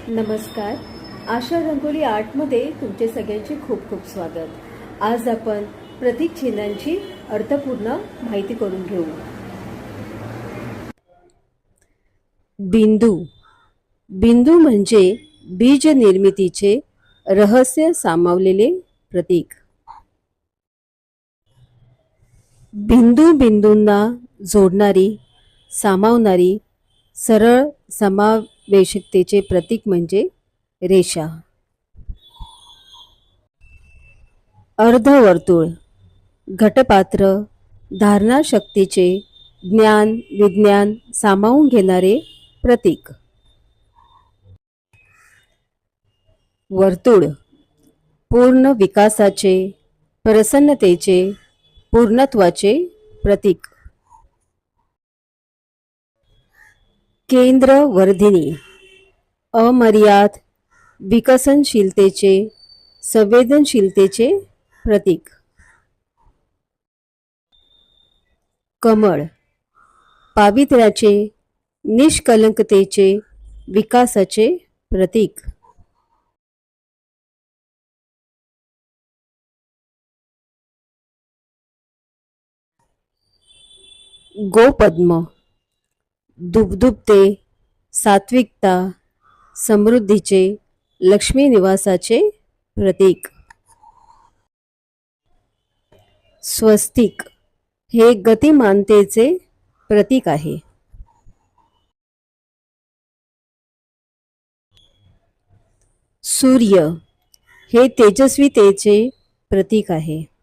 नमस्कार. आशा रंगोली आर्टमध्ये तुमचे सगळ्यांचे खूप खूप स्वागत. आज आपण प्रतीक चिन्हांची अर्थपूर्ण माहिती करून घेऊ. बिंदू. बिंदू म्हणजे बीज निर्मितीचे रहस्य सामावलेले प्रतीक. बिंदू बिंदूंना जोडणारी, सामावणारी सरळ समावेशकतेचे प्रतीक म्हणजे रेषा. अर्धवर्तुळ. घटपात्र, धारणाशक्तीचे ज्ञान विज्ञान सामावून घेणारे प्रतीक. वर्तुळ. पूर्ण विकासाचे, प्रसन्नतेचे, पूर्णत्वाचे प्रतीक. केंद्रवर्धिनी. अमर्याद विकसनशीलतेचे, संवेदनशीलतेचे प्रतीक. कमळ. पावित्र्याचे, निष्कलंकतेचे, विकासाचे प्रतीक. गोपद्म. दुबदुबते, सात्विकता, समृद्धीचे, लक्ष्मी निवासाचे प्रतीक. स्वस्तिक हे गतिमानतेचे प्रतीक आहे. सूर्य हे तेजस्वीतेचे प्रतीक आहे.